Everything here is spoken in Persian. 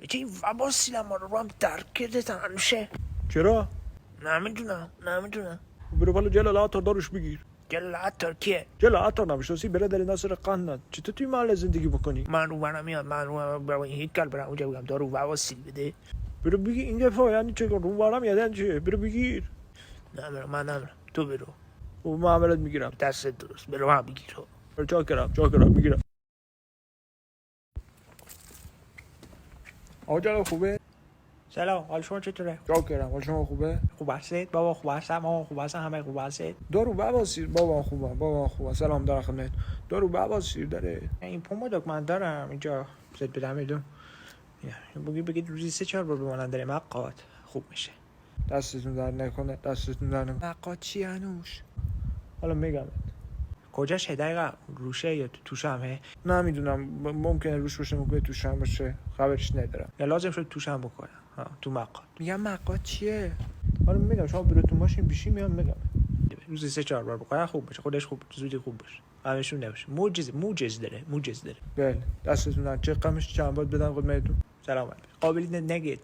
چه این وباسیلم ما رو هم درک کرده تنشه. چرا؟ نمیدونم برو بالا جلال عطار داروش بگیر. جلال عطار کیه؟ جلال عطار نمیشناسی؟ برادر ناصر قنات. چطور توی محله زندگی بکنی؟ من رو برم میاد، من رو برم این هیکل برم اونجا بگم دارو وباسیل بده. برو بگیر. این دفعه یعنی چه رو برم یعنی چه؟ برو بگیر. من نمیرم، تو برو. و معاملت میگیرم. دست درست، برو هم بگیر. چاکرم میگیرم. آقا جلال خوبه؟ سلام، حال شما چطوره؟ چاکرم. حال شما خوبه؟ خوب هستید؟ بابا خوب هستم، مامان خوب هستم، همه خوب هستید؟ دارو بواسیر. بابا خوبه. سلام در خدمت. دارو بواسیر داره. این پومادک من دارم اینجا، زد بدم میدون. بگید روزی 3-4 بار بمانند داره مقاد خوب میشه. دستتون در نکنه. مقاد چی هنوش؟ حالا میگم. کجاشه دقیقا؟ روشه یا توش همه؟ نمیدونم، ممکنه روش باشه، ممکنه توش هم باشه، خبرش ندارم. یا لازم شد توش هم بکنم. تو مقاد میگم مقاد چیه؟ حالا میگم شما براتون ماشین بیشی میام میگم. روزی 3-4 بار بکنم خوب بشه، خودش خوب زودی خوب بشه، همشون نباشه. موجز داره. بله دستتون در چه قمش چند باید بدن خدمتتون. سلامت قابلیت نگید.